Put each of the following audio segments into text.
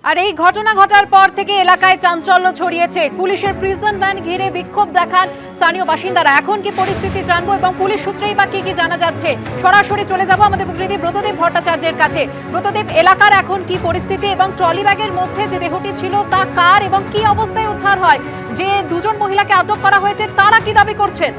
আর এই ঘটনা ঘটার পর থেকে এলাকায় চাঞ্চল্য ছড়িয়েছে। পুলিশের প্রিজন ভ্যান ঘিরে বিক্ষোভ দেখান স্থানীয় বাসিন্দারা। এখন কি পরিস্থিতি জানবো এবং পুলিশ সূত্রেই বা কি জানা যাচ্ছে, সরাসরি চলে যাব আমাদের প্রতিনিধি ব্রতদেব ভট্টাচার্যের কাছে। ব্রতদেব, এলাকার এখন কি পরিস্থিতি এবং ট্রলি ব্যাগের মধ্যে যে দেহটি ছিল তা কার এবং কি অবস্থায় উদ্ধার হয়? যে দুজন মহিলাকে আটক করা হয়েছে তারা কি দাবি করছেন?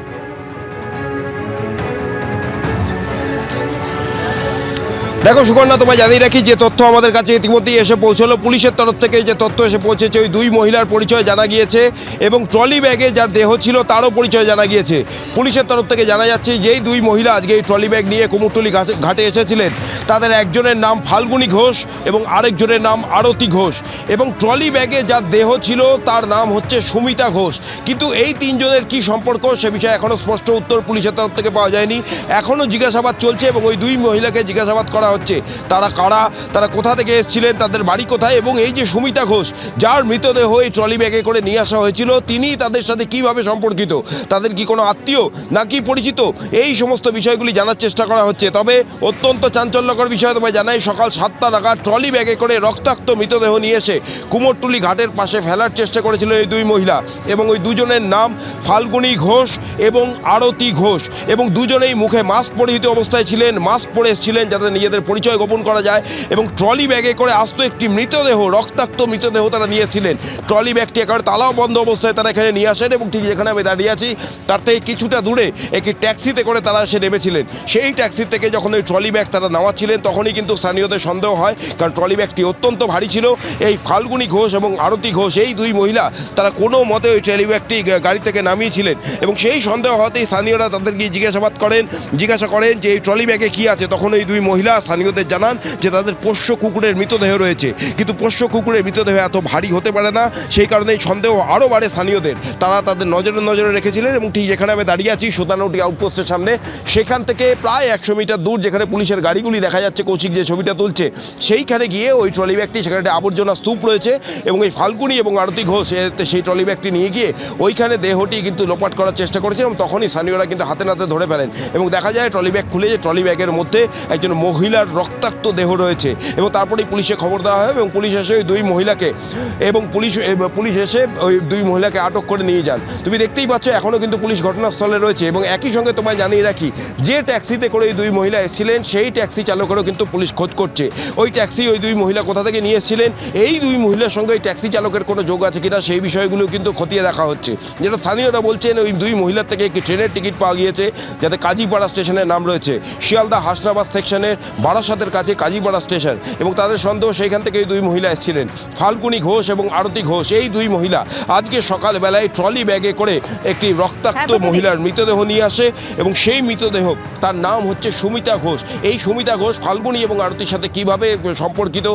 দেখো সুকন্যা, তোমায় জানিয়ে রাখি যে তথ্য আমাদের কাছে ইতিমধ্যেই এসে পৌঁছলো। পুলিশের তরফ থেকে যে তথ্য এসে পৌঁছেছে, ওই দুই মহিলার পরিচয় জানা গিয়েছে এবং ট্রলি ব্যাগে যার দেহ ছিল তারও পরিচয় জানা গিয়েছে। পুলিশের তরফ থেকে জানা যাচ্ছে যেই দুই মহিলা আজকে এই ট্রলি ব্যাগ নিয়ে কুমোরটুলি ঘাটে এসেছিলেন, তাদের একজনের নাম ফাল্গুনী ঘোষ এবং আরেকজনের নাম আরতি ঘোষ, এবং ট্রলি ব্যাগে যার দেহ ছিল তার নাম হচ্ছে সুমিতা ঘোষ। কিন্তু এই তিনজনের কি সম্পর্ক সে বিষয়ে এখনও স্পষ্ট উত্তর পুলিশের তরফ থেকে পাওয়া যায়নি। এখনও জিজ্ঞাসাবাদ চলছে এবং ওই দুই মহিলাকে জিজ্ঞাসাবাদ করা হচ্ছে, তারা কারা, তারা কোথা থেকে এসেছিলেন, তাদের বাড়ি কোথায়, এবং এই যে সুমিতা ঘোষ যার মৃতদেহ এই ট্রলি ব্যাগে করে নিয়ে আসা হয়েছিল তিনি তাদের সাথে কিভাবে সম্পর্কিত, তাদের কি কোনো আত্মীয় নাকি পরিচিত, এই সমস্ত বিষয়গুলি জানার চেষ্টা করা হচ্ছে। তবে অত্যন্ত চাঞ্চল্যকর বিষয় তোমায় জানাই, সকাল 7টা নাগাদ ট্রলি ব্যাগে করে রক্তাক্ত মৃতদেহ নিয়ে এসে কুমোরটুলি ঘাটের পাশে ফেলার চেষ্টা করেছিল এই দুই মহিলা, এবং ওই দুজনের নাম ফাল্গুনী ঘোষ এবং আরতি ঘোষ, এবং দুজনেই মুখে মাস্ক পরিহিত অবস্থায় ছিলেন, মাস্ক পরে এসেছিলেন যাতে নিজেদের পরিচয় গোপন করা যায়, এবং ট্রলি ব্যাগে করে আসতো একটি মৃতদেহ, রক্তাক্ত মৃতদেহ তারা নিয়েছিলেন। ট্রলি ব্যাগটি একেবারে তালাও বন্ধ অবস্থায় তারা এখানে নিয়ে আসেন, এবং ঠিক যেখানে আমি দাঁড়িয়ে আছি তার থেকে কিছুটা দূরে একটি ট্যাক্সিতে করে তারা এসে নেমেছিলেন। সেই ট্যাক্সি থেকে যখন ওই ট্রলি ব্যাগ তারা নামাচ্ছিলেন তখনই কিন্তু স্থানীয়দের সন্দেহ হয়, কারণ ট্রলি ব্যাগটি অত্যন্ত ভারী ছিল। এই ফাল্গুনী ঘোষ এবং আরতি ঘোষ এই দুই মহিলা তারা কোনো মতে ওই ট্রলি ব্যাগটি গাড়ি থেকে নামিয়েছিলেন, এবং সেই সন্দেহ হতেই স্থানীয়রা তাদেরকে জিজ্ঞাসা করেন যে এই ট্রলি ব্যাগে কী আছে। তখন এই দুই মহিলা স্থানীয়দের জানান যে তাদের পোষ্য কুকুরের মৃতদেহ রয়েছে, কিন্তু পোষ্য কুকুরের মৃতদেহ এত ভারী হতে পারে না, সেই কারণেই সন্দেহ আরও বাড়ে স্থানীয়দের। তারা তাদের নজরে রেখেছিলেন, এবং ঠিক যেখানে আমি দাঁড়িয়ে আছি সুতানৌটি আউটপোস্টের সামনে, সেখান থেকে প্রায় 100 মিটার দূর যেখানে পুলিশের গাড়িগুলি দেখা যাচ্ছে, কৌশিক যে ছবিটা তুলছে, সেইখানে গিয়ে ওই ট্রলি ব্যাগটি, সেখানে একটা আবর্জনা স্তূপ রয়েছে, এবং এই ফাল্গুনী এবং আরতি ঘোষ সেই ট্রলি ব্যাগটি নিয়ে গিয়ে ওইখানে দেহটি কিন্তু লোপাট করার চেষ্টা করেছেন, এবং তখনই স্থানীয়রা কিন্তু হাতে নাতে ধরে ফেলেন, এবং দেখা যায় ট্রলি ব্যাগ খুলে যে ট্রলি ব্যাগের মধ্যে একজন মহিলার রক্তাক্ত দেহ রয়েছে। এবং তারপরেই পুলিশে খবর দেওয়া হয়, এবং পুলিশ এসে ওই দুই মহিলাকে পুলিশ এসে ওই দুই মহিলাকে আটক করে নিয়ে যান। তুমি দেখতেই পাচ্ছ এখনও কিন্তু পুলিশ ঘটনাস্থলে রয়েছে, এবং একই সঙ্গে তোমায় জানিয়ে রাখি যে ট্যাক্সিতে করে ওই দুই মহিলা এসেছিলেন সেই ট্যাক্সি চালকেরও কিন্তু পুলিশ খোঁজ করছে। ওই ট্যাক্সি ওই দুই মহিলা কোথা থেকে নিয়ে এসেছিলেন, এই দুই মহিলার সঙ্গে ওই ট্যাক্সি চালকের কোনো যোগ আছে কিনা সেই বিষয়গুলো কিন্তু খতিয়ে দেখা হচ্ছে। যেটা স্থানীয়রা বলছেন, ওই দুই মহিলার থেকে একটি ট্রেনের টিকিট পাওয়া গিয়েছে যাতে কাজীপাড়া স্টেশনের নাম রয়েছে, শিয়ালদা হাসনাবাদ সেকশনের বারাসাতের কাছে কাজীপাড়া স্টেশন, এবং তাদের সন্দেহ সেইখান থেকে এই দুই মহিলা এসেছিলেন। ফাল্গুনী ঘোষ এবং আরতি ঘোষ এই দুই মহিলা আজকে সকালবেলায় ট্রলি ব্যাগে করে একটি রক্তাক্ত মহিলার মৃতদেহ নিয়ে আসে, এবং সেই মৃতদেহ তার নাম হচ্ছে সুমিতা ঘোষ। এই সুমিতা ঘোষ ফাল্গুনী এবং আরতির সাথে কিভাবে সম্পর্কিত,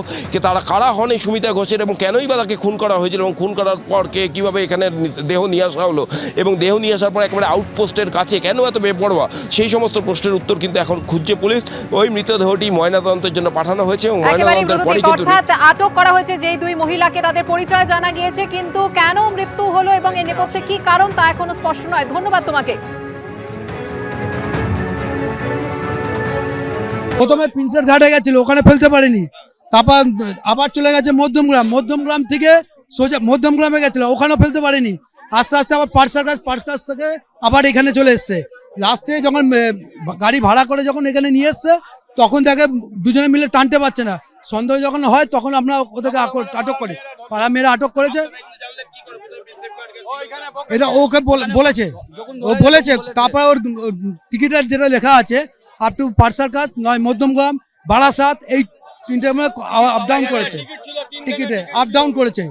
তারা কারা হন এই সুমিতা ঘোষের, এবং কেনই বা তাকে খুন করা হয়েছিল, এবং খুন করার পর কীভাবে এখানে দেহ নিয়ে আসা হলো, এবং দেহ নিয়ে আসার পর একেবারে আউটপোস্টের কাছে কেন এত বেপরোয়া, সেই সমস্ত প্রশ্নের উত্তর কিন্তু এখন খুঁজছে পুলিশ। ওই মৃতদেহটি ময়নাতদন্তের জন্য পাঠানো হয়েছে, এবং ময়নাতদন্তের পরে কিন্তু আটক করা হয়েছে যেই দুই মহিলাকে, তাদের পরিচয় জানা গিয়েছে, কিন্তু কেন মৃত্যু হলো এবং এর নেপথ্যে কি কারণ তা এখনো স্পষ্ট নয়। ধন্যবাদ তোমাকে। প্রথমে প্রিন্সের ঘাটে গেছিল, ওখানে ফেলতে পারেনি, তারপর আবার চলে গেছে মধ্যমগ্রাম থেকে সোজা মধ্যমগ্রামে গেছিল, ওখানেও ফেলতে পারেনি, আস্তে আস্তে আবার পার্সার থেকে আবার এখানে চলে এসছে। লাস্টে যখন গাড়ি ভাড়া করে যখন এখানে নিয়ে এসছে তখন তাকে দুজনে মিলে টানতে পারছে না, সন্দেহ যখন হয় তখন আমরা ওদেরকে আটক করি, পাড়া মেয়েরা আটক করেছে। এটা ওকে বলেছে তারপরে ওর টিকিটের যেটা লেখা আছে আপ টু পার্সার কাজ নয় মধ্যমগ্রাম বারাসাত এই তিনটে আপ ডাউন করেছে, টিকিটে আপ ডাউন করেছে,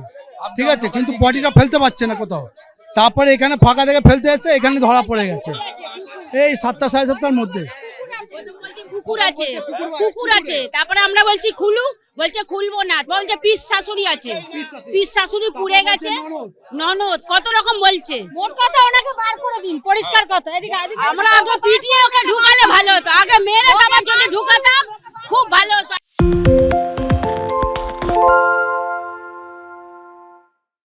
ঠিক আছে, কিন্তু বডিটা ফেলতে পারছে না কোথাও। তারপরে এখানে ফাঁকা থেকে ফেলতে এসছে, এখানে ধরা পড়ে গেছে এই 7টা সাড়ে 7টার মধ্যে। কুকুর আছে, তারপরে আমরা বলছি খুলুক, বলছে খুলবো না, বলছে পিস শাশুড়ি আছে, পিস শাশুড়ি পুড়ে গেছে, ননদ কত রকম বলছে। মোট কথা ওনাকে বার করে দিন, পরিষ্কার কথা। আমরা আগে পিটিয়ে ওকে ঢুকালে ভালো হতো, আগে মেরে তারপর যদি ঢুকাতাম খুব ভালো হতো।